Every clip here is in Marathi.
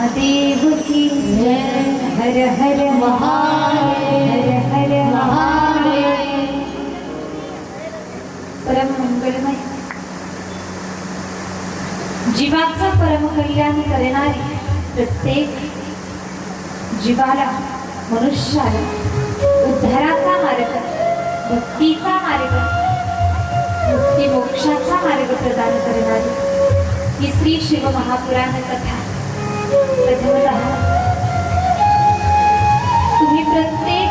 महादेव की जय। हर हर महादेव, हर हर महादेव। परम मंगलमय जीवाचा परम कल्याण करणारी प्रत्येक जीवाला, मनुष्याला उद्धाराचा मार्ग, भक्तीचा मार्ग, मुक्ती मोक्षाचा मार्ग प्रदान करणारी ही श्री शिव महापुराण कथा प्रथमतः तुम्ही प्रत्येक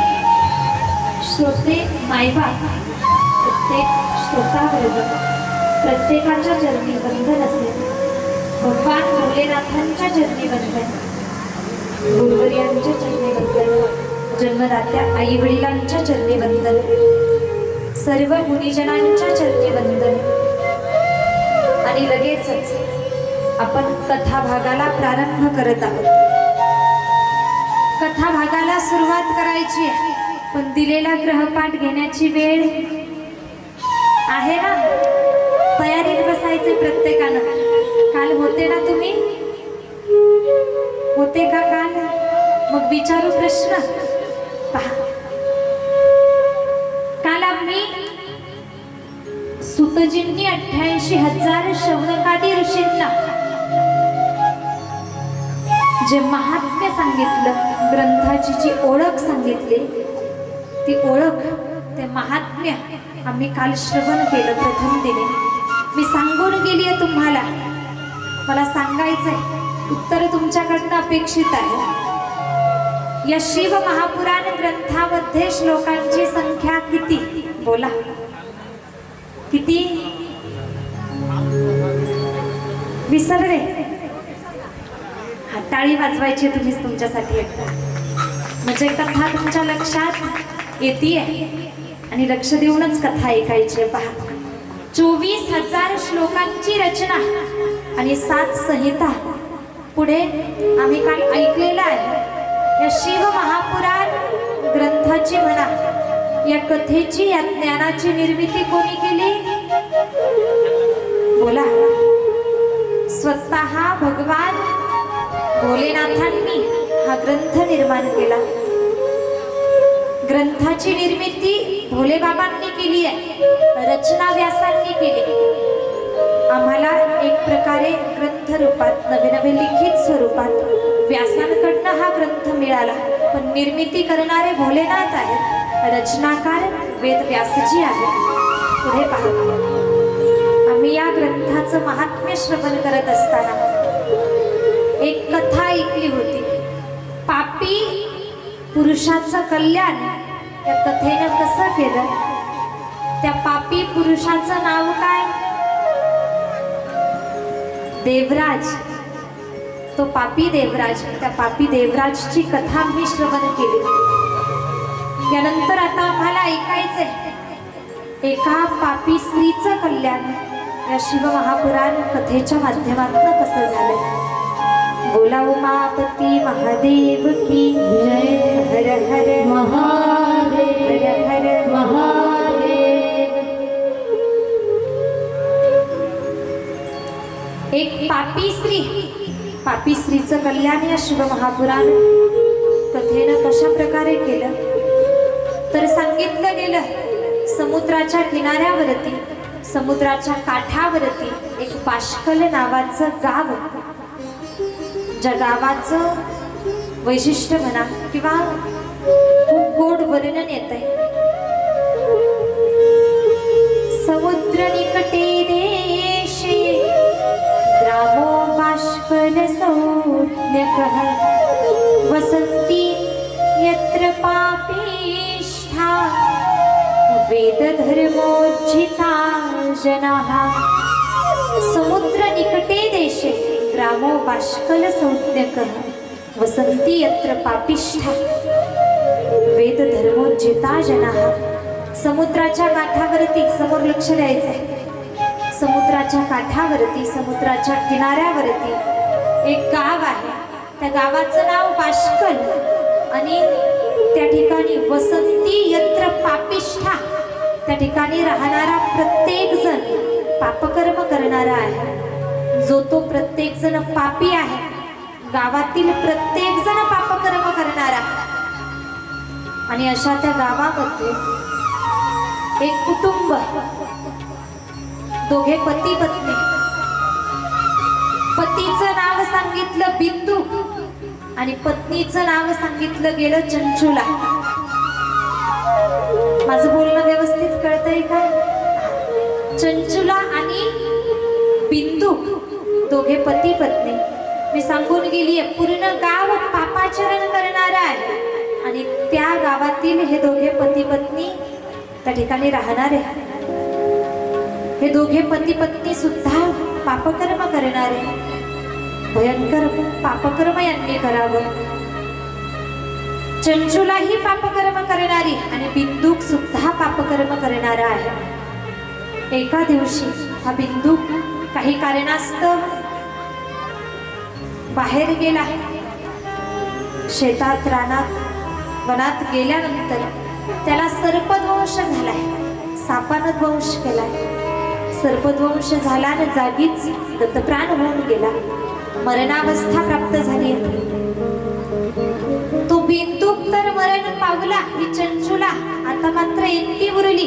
श्रोते मायबाप, प्रत्येक श्रोताबरोबर प्रत्येकाच्या चरणी वंदन असेल। भगवान भोलेनाथांच्या चरणी वंदन, गुरुवर्यांच्या चरणी वंदन, जन्मदात्या आई वडिलांच्या चरणी वंदन, सर्व गुणीजनांच्या चरणी वंदन। आणि लगेचच आपण कथा भागाला प्रारंभ करत आहोत। कथा भागाला सुरुवात करायची आहे, पण दिलेला ग्रहपाठ घेण्याची वेळ आहे ना। तयारीत बसायचे प्रत्येकानं। काल होते ना तुम्ही? होते का काल? मग विचारू प्रश्न। पहा, काल आम्ही सुतजींनी 88,000 शौनकादी ऋषींना जे महात्म्य सांगितलं, ग्रंथाची जी ओळख सांगितली, ती ओळख, ते महात्म्य आम्ही काल श्रवण केलं प्रथम दिने। मी सांगून गेली आहे तुम्हाला, मला सांगायचंय, उत्तर तुमच्याकडनं अपेक्षित आहे। या शिव महापुराण ग्रंथामध्ये श्लोकांची संख्या किती? बोला, किती? विसरले? टाळी वाजवायची तुम्हीच तुमच्यासाठी एकदा, म्हणजे कथा तुमच्या लक्षात येते आणि लक्ष देऊनच कथा ऐकायची। पहा, 24,000 श्लोकांची रचना आणि 7 संहिता पुढे आम्ही काल ऐकलेलं आहे। या शिव महापुराण ग्रंथाची म्हणा, या कथेची, या ज्ञानाची निर्मिती कोणी केली? बोला, स्वतः भगवान भोलेनाथांनी हा ग्रंथ निर्माण केला। ग्रंथाची निर्मिती भोले बाबांनी केली आहे, रचना व्यासांनी केली। आम्हाला एक प्रकारे ग्रंथ रूपात, नवे नवे लिखित स्वरूपात व्यासांकडनं हा ग्रंथ मिळाला, पण निर्मिती करणारे भोलेनाथ आहेत, रचनाकार वेद व्यासजी आहेत। पुढे पहा, आम्ही या ग्रंथाचं महात्म्य श्रवण करत असताना एक कथा ऐकली होती। पापी पुरुषाचं कल्याण या कथेनं कसं केलं? त्या पापी पुरुषाचं नाव काय? देवराज। तो पापी देवराज, त्या पापी देवराजची कथा आम्ही श्रवण केली। यानंतर आता आम्हाला ऐकायचंय एका पापी स्त्रीचं कल्याण या शिव महापुराण कथेच्या माध्यमातून कसं झालं। बोला, उमापती महादेव की जय। हर हर महादेव, हर हर महादेव। एक पापी स्त्रीचं कल्याण या शिव महापुराण कथेनं कशा प्रकारे केलं तर सांगितलं गेलं, समुद्राच्या किनाऱ्यावरती, समुद्राच्या काठावरती एक बाष्कल नावाचं गाव, ज्या गावाचं वैशिष्ट्य म्हणा किंवा खूप गोड वर्णन येतंय। समुद्र निकटे देशे ग्रामो बाष्कल सौज्ञकः वसन्ति यत्र पापिष्ठा वेदधर्मोज्झिता जनाः। समुद्र निकटे देशे ग्रामो बाष्कल सौज्ञकः वसन्ति यत्र पापिष्ठा वेदधर्मोज्झिता जनाः। समुद्राच्या काठावरती, समोर लक्ष द्यायचंय, समुद्राच्या काठावरती, समुद्राच्या किनाऱ्यावरती एक गाव आहे। त्या गावाचं नाव बाष्कल आणि त्या ठिकाणी वसंती यत्र पापिष्ठा, त्या ठिकाणी राहणारा प्रत्येक जण पापकर्म करणारा आहे। जो तो प्रत्येक जण पापी आहे, गावातील प्रत्येक जण पापकर्म करणारा. आणि अशा त्या गावामध्ये एक कुटुंब, दोघे पती पत्नी. पतीचं नाव सांगितलं बिंदू आणि पत्नीचं नाव सांगितलं गेलं चंचुला. माझं बोलणं व्यवस्थित कळतंय का? चंचुला आणि बिंदू दोघे पती पत्नी. मी सांगून गेली पूर्ण गाव पापाचरण करणार आहे आणि त्या गावातील हे दोघे पती पत्नी त्या ठिकाणी राहणारे. हे दोघे पती पत्नी सुद्धा पापकर्म करणारे. भयंकर पापकर्म यांनी करावं. चंचुला ही पापकर्म करणारी आणि बिंदूक सुद्धा पापकर्म करणारा आहे. एका दिवशी हा बिंदू काही कारणास्तव बाहेर गेला. शेतात, रानात, वनात गेल्यानंतर त्याला सर्पदंश झालाय. सापानं दंश केलाय. सर्पदंश झाला आणि जागीच गतप्राण होऊन गेला. मरणावस्था प्राप्त झाली. तो बिंदूक तर मरण पावला. ही चंचुला आता मात्र एकटी उरली.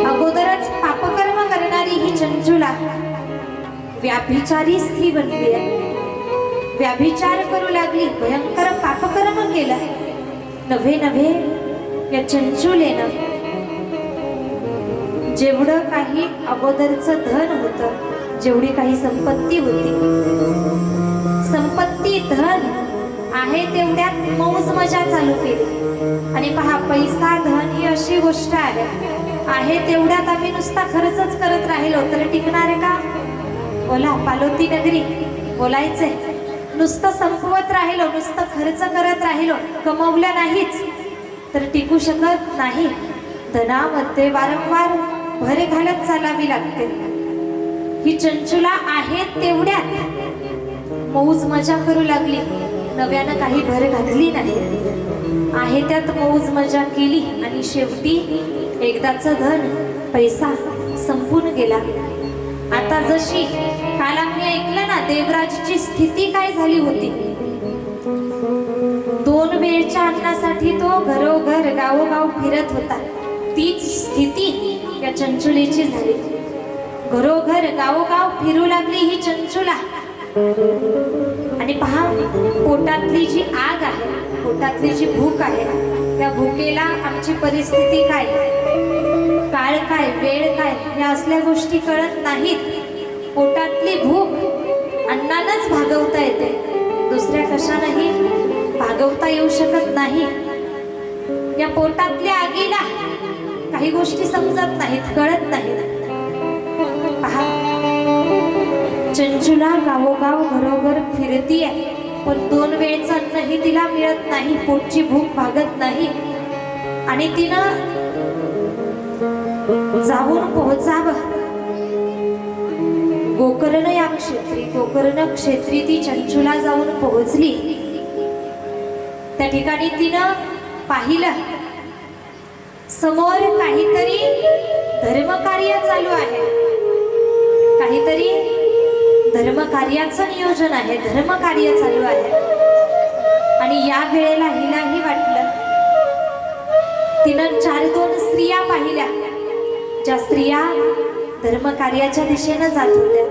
अगोदरच पापकर्म करणारी ही चंचुला व्याभिचारी स्त्री बनली आहे. व्याभिचार करू लागली. भयंकर पापकर्म केलं. नव्हे नव्हे या चंचुलेनं जेवढं काही अगोदरचं धन होतं, जेवढी काही संपत्ती होती, संपत्ती धन आहे तेवढ्यात मौज मजा चालू केली. आणि पहा, पैसा धन ही अशी गोष्ट आहे तेवढ्यात आम्ही नुसता खर्चच करत राहिलो तर टिकणार आहे का? बोला, पालोती नगरी बोलायचंय. नुसतं संपवत राहिलो, नुसतं खर्च करत राहिलो, कमवल्या नाहीच तर टिकू शकत नाही. धनामध्ये वारंवार भर घालत चालावी लागते. ही चंचुला आहे तेवढ्यात मौज मजा करू लागली. नव्यानं काही भर घातली नाही. आहे त्यात मौज मजा केली आणि शेवटी एकदाचं धन पैसा संपून गेला. आता जशी काल आम्ही ऐकलं ना, देवराजची स्थिती काय झाली होती. 2 वेळच्या अन्नासाठी तो घरोघर गावोगाव फिरत होता. तीच स्थिती या चंचुलीची झाली. घरोघर गावोगाव फिरू लागली ही चंचुला. आणि पहा, पोटातली जी आग आहे, पोटातली जी भूक आहे, त्या भूकेला आमची परिस्थिती काय, काळ काय, वेळ काय, या असल्या गोष्टी कळत नाहीत. पोटातली भूक अन्नानंच भागवता येते, दुसऱ्या कशानंही भागवता येऊ शकत नाही. या पोटातल्या आगीला काही गोष्टी समजत नाहीत, कळत नाहीत. पहा, चंचुला गावोगाव घरोघर फिरतीये, पण 2 वेळचं अन्नही तिला मिळत नाही, पोटची भूक भागत नाही. आणि तिनं जाऊन पोहोचावं गोकर्ण या क्षेत्री. गोकर्ण क्षेत्री ती चंचुला जाऊन पोहोचली. त्या ठिकाणी तिनं पाहिलं समोर काहीतरी धर्मकार्य चालू आहे. काहीतरी धर्मकार्याचं नियोजन आहे, धर्मकार्य चालू आहे. आणि या वेळेला हिलाही वाटलं. तिनं 4-2 स्त्रिया पाहिल्या, ज्या स्त्रिया धर्मकार्याच्या दिशेनं जात होत्या.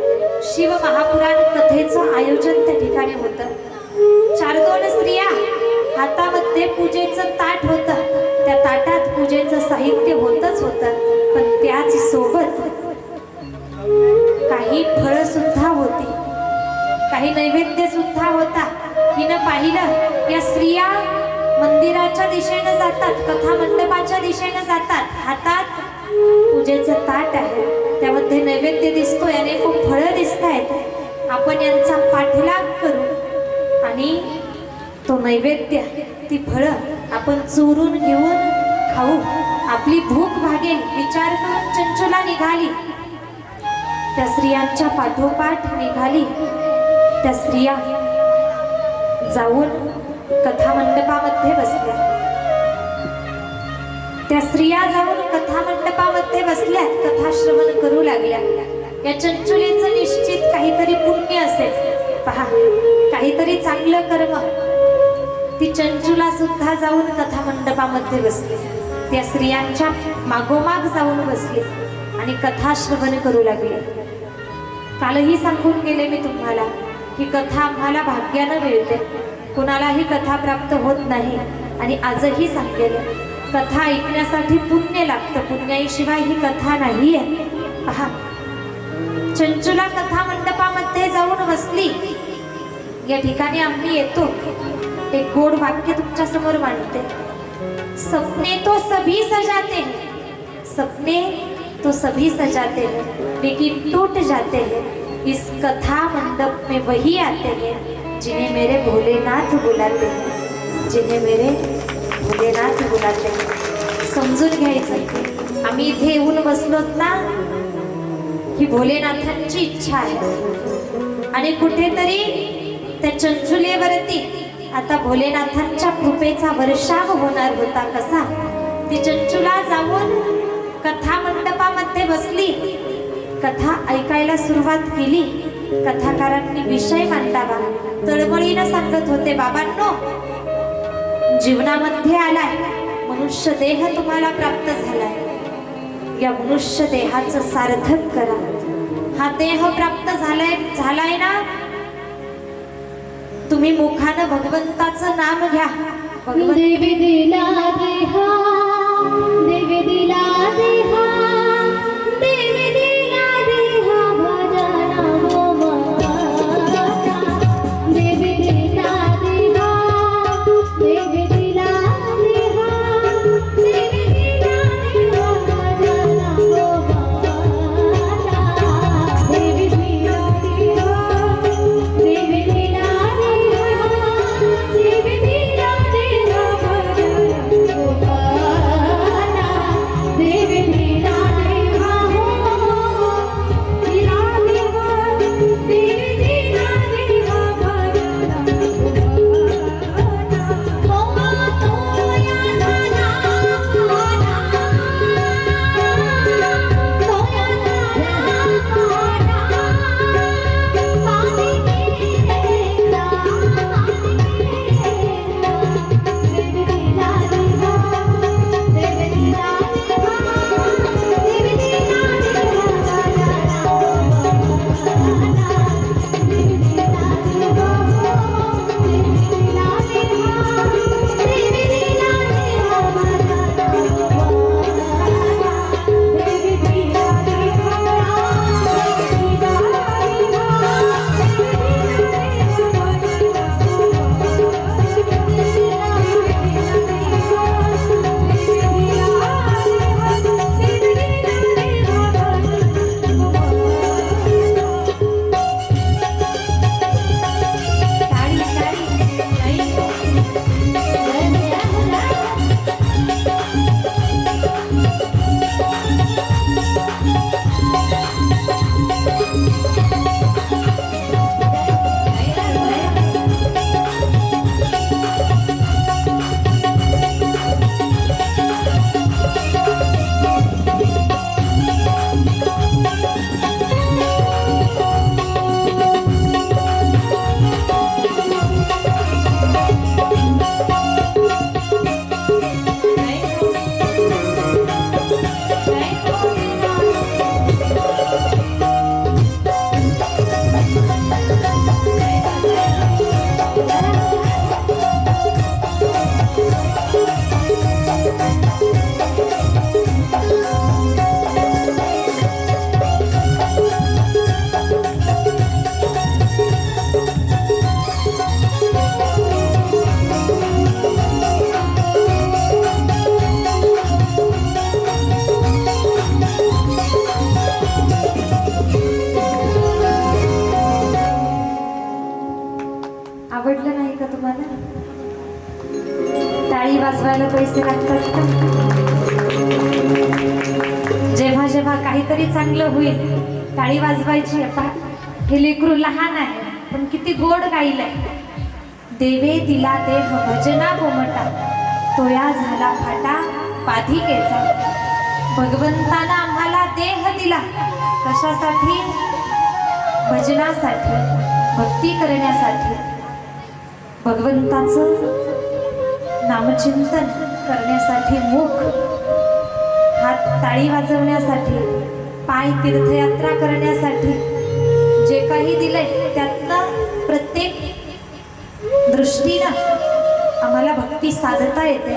शिव महापुराण कथेचं आयोजन त्या ठिकाणी होतं. 4-2 स्त्रिया, हातामध्ये पूजेचं ताट होतं. त्या ताटात पूजेचं साहित्य होतच होतं, पण त्याच सोबत काही फळं सुद्धा होती, काही नैवेद्य सुद्धा होता. हिनं पाहिलं, या स्त्रिया मंदिराच्या दिशेनं जातात, कथा मंडपाच्या दिशेनं जातात. हातात पूजेचं ताट आहे, त्यामध्ये नैवेद्य दिसतोय आणि खूप फळं दिसत आहेत. आपण यांचा पाठलाग करू आणि तो नैवेद्य, ती फळं आपण चोरून घेऊन खाऊ, आपली भूक भागेल विचार करून चंचुला निघाली. त्या स्त्रियांच्या पाठोपाठ निघाली. त्या स्त्रिया जाऊन कथा मंडपामध्ये बसल्या. त्या स्त्रिया जाऊन कथा मंडपामध्ये बसल्या, कथा श्रवण करू लागल्या. या चंचुलीचं निश्चित काहीतरी पुण्य असेल. पहा, काहीतरी चांगलं कर्म. ती चंचुला सुद्धा जाऊन कथा मंडपामध्ये बसली, त्या स्त्रियांच्या मागोमाग जाऊन बसली आणि कथा श्रवण करू लागली. कालही सांगून गेले मी तुम्हाला, ही कथा आम्हाला भाग्यानं मिळते, कुणालाही कथा प्राप्त होत नाही. आणि आजही सांगेल, कथा ऐकण्यासाठी पुण्य लागतं, पुण्याशिवाय ही कथा नाही आहे. पहा, चंचुला कथा मंडपामध्ये जाऊन बसली. या ठिकाणी आम्ही येतो, एक गोड वाक्य तुमच्या समोर मांडते. सपने तो सभी सजाते हैं, सपने तो सभी सजाते हैं, लेकिन टूट जाते हैं. इस कथा मंडप में वही आते हैं जिन्हें मेरे भोलेनाथ बुलाते हैं, जिन्हें मेरे भोलेनाथ बुलाते हैं. समजून घ्यायचं, आम्ही इथे येऊन बसलोत ना, ही भोलेनाथांची इच्छा आहे. आणि कुठेतरी त्या चंचुलेवरती आता भोलेनाथांच्या कृपेचा वर्षाव होणार होता. कसा? ती चंचुला जाऊन कथा मंडपामध्ये बसली, कथा ऐकायला सुरुवात केली. कथाकारांनी विषय मांडावा, तळमळीनं सांगत होते, बाबांनो, जीवनामध्ये आलाय, मनुष्य देह तुम्हाला प्राप्त झालाय, या मनुष्य देहाचं सार्थक करा. हा देह प्राप्त झालाय ना, तुम्ही मुखानं भगवंताचं नाम घ्या. देवी दिला देहा, देवी दिला देहा, देवी दिला देहा, भजना हो माता. देवी दिला देहा, देवी दिला देहा, देवी दिला देहा, भजना हो माता. देवी दिला देहा, देवी दिला देहा, देवी दिला देहा, भजना हो माता. देवी दिला देहा, हो दिला देहा, देवी दिला देहा, भजना हो माता. हो या नाना नाना, हो या नाना नाना, पानी गिरेला, देवी दिला देहा, देवी दिला देहा, देवी दिला देहा, भजना हो माता. देवी दिला देहा, देवी दिला देहा, देवी दिला देहा, भजना हो माता. देवी दिला देहा, देवी दिला आवडलं नाही का तुम्हाला? टाळी वाजवायला पैसे लागतात का? जेव्हा जेव्हा काहीतरी चांगलं होईल टाळी वाजवायची. हे लेकरू लहान आहे पण किती गोड गायलंय. देवे दिला देह भजना कोमटा, तोया झाला फाटा पाधिकेचा. भगवंतानं आम्हाला देह दिला कशासाठी? भजनासाठी. भक्ती करण्यासाठी, भगवंताचं नामचिंतन करण्यासाठी मुख, हात ताळी वाजवण्यासाठी, पाय तीर्थयात्रा करण्यासाठी जे काही दिलंय त्यातनं प्रत्येक दृष्टीनं आम्हाला भक्ती साधता येते.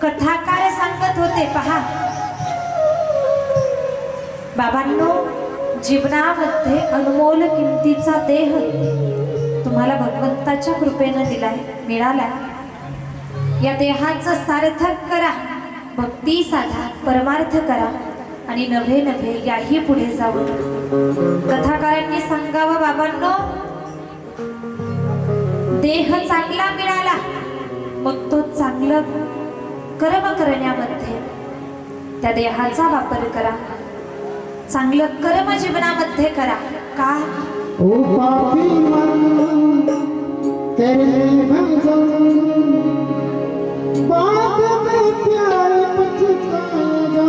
कथाकार सांगत होते, पहा बाबांनो, जीवनामध्ये अनमोल किमतीचा देह तुम्हाला भगवंताच्या कृपेनं दिलाय, मिळालाय. या देहाचं सार्थक करा, भक्ती साधा, परमार्थ करा आणि नव्हे नव्हे याही पुढे जाऊ. कथाकारांनी सांगावं, बाबांनो, देह चांगला मिळाला मग तो चांगलं कर्म करण्यामध्ये त्या देहाचा वापर करा, चांगलं कर्म जीवनामध्ये करा. का ओ पापी मन तेरे भजन बाद में प्यार पछताएगा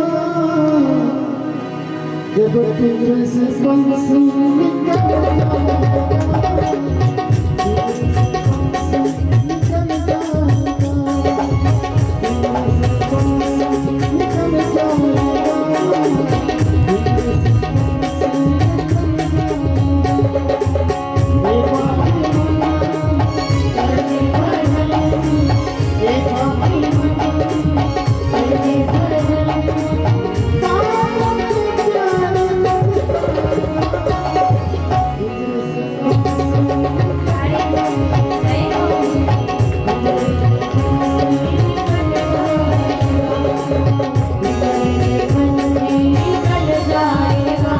जब तेरे से बंसी निकल जाएगा.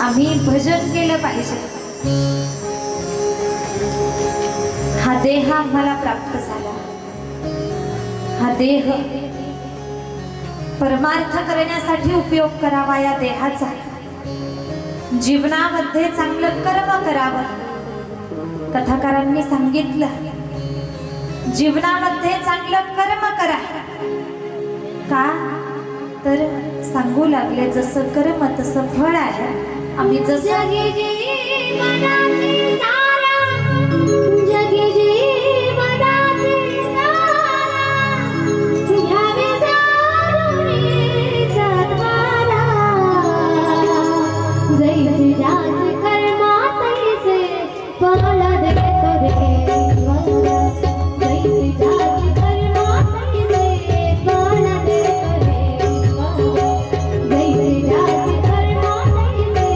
आम्ही भजन केलं पाहिजे. हा देह आम्हाला प्राप्त झाला, हा देह परमार्थ करण्यासाठी उपयोग करावा. या देहाचा जीवनामध्ये चांगलं कर्म करावं. कथाकारांनी सांगितलं, जीवनामध्ये चांगलं कर्म करा. का तर सांगू लागले, जसं कर्म तसं फळ आहे. आम्ही जसं जगी जीवनाची तारा, जगी जीवनाची तारा, घ्यावी जाणून सत्वारा. जैसे ज्याचे कर्मा तैसे फळ देतो रे. जैसे ज्याचे कर्मा तैसे फळ देतो रे. जैसे ज्याचे कर्मा तैसे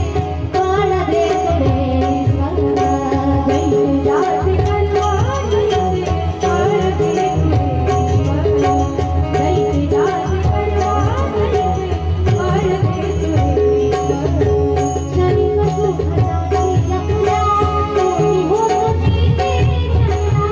फळ देतो रे. जैसे ज्याचे कर्मा तैसे फळ देतो रे. जैसे ज्याचे कर्मा तैसे फळ देतो रे. क्षणिक सुख जाती जगला, कोणी होत नाही ते जगला.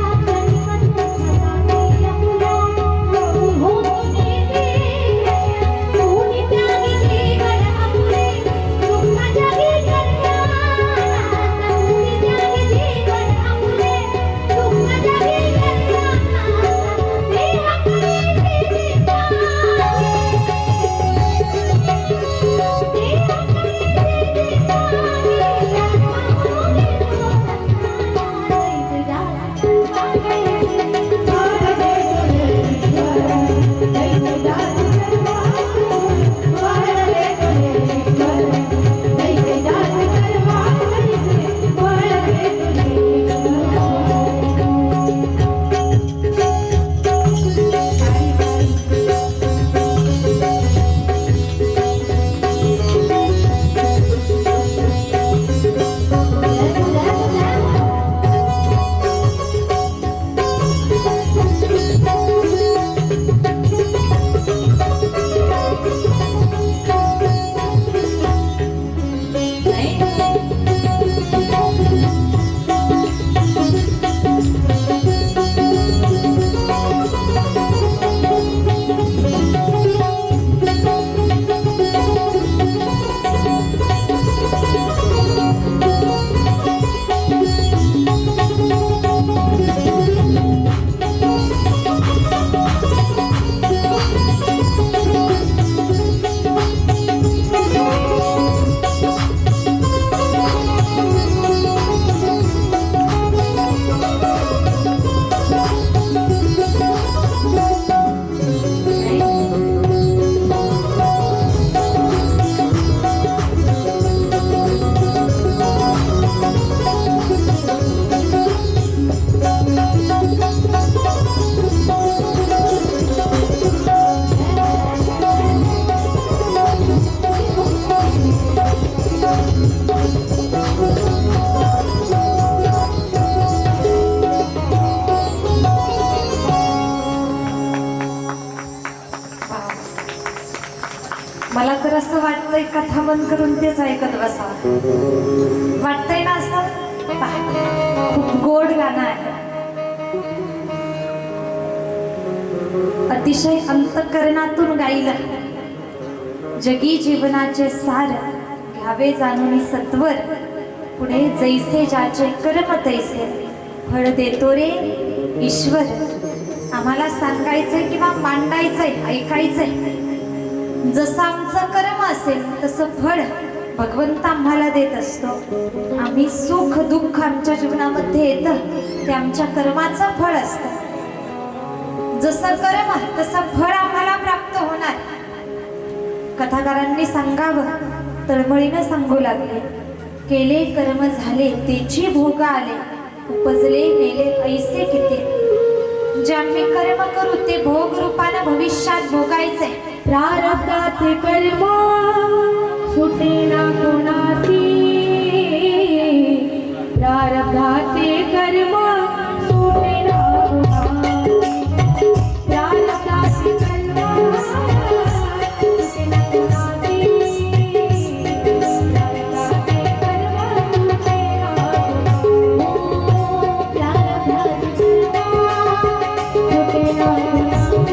तर असं वाटतंय कथा बंद करून तेच ऐकत बसावं. वाटतंय ना असं? पहा, खूप गोड गाणं आहे. अतिशय अंतःकरणातून गायलं. जगी जीवनाचे सार घ्यावे जाणून सत्वर, पुढे जैसे ज्याचे कर्म तैसे फळ देतो रे ईश्वर. आम्हाला सांगायचंय किंवा मांडायचंय, ऐकायचंय. जसं आमचं कर्म असेल तसं फळ भगवंत आम्हाला देत असतो. आम्ही सुख दुःख आमच्या जीवनामध्ये येतं ते आमच्या कर्माचं फळ असतं. जसं कर्म तसं फळ आम्हाला प्राप्त होणार. कथाकारांनी सांगावं, तळमळीनं सांगू लागले. केले कर्म झाले तेची भोग आले, उपजले मेले ऐसे किती. जे आम्ही कर्म करू ते भोग रूपानं भविष्यात भोगायचे. प्रारब्धाचे कर्म सुटेना कोणाची, प्रारब्धाचे कर्म सुटेना कोणाची, प्रारब्धाचे कर्म सुटेना कोणाची, प्रारब्धाचे कर्म सुटेना कोणाची, प्रारब्धाचे कर्म सुटेना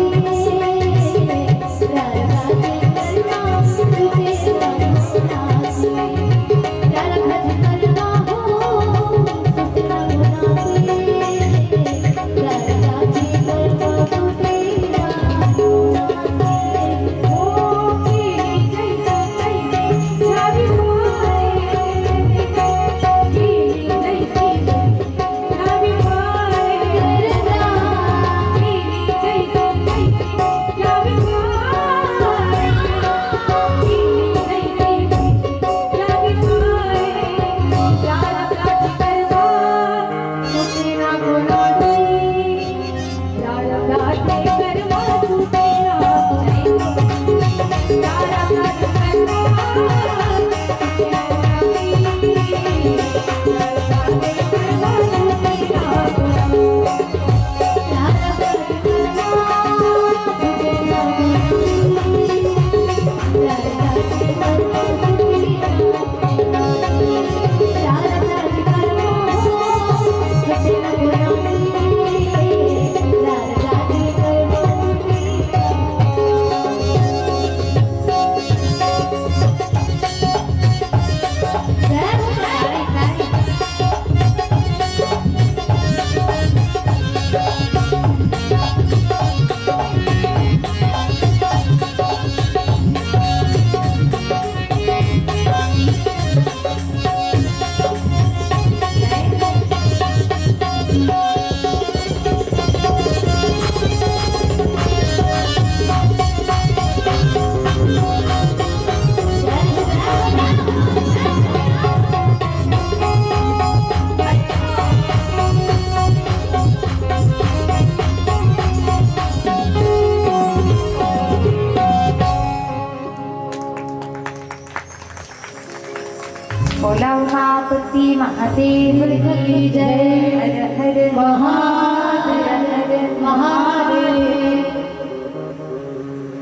बोला उमापती महादेव की जय. हर हर महादेव महादेव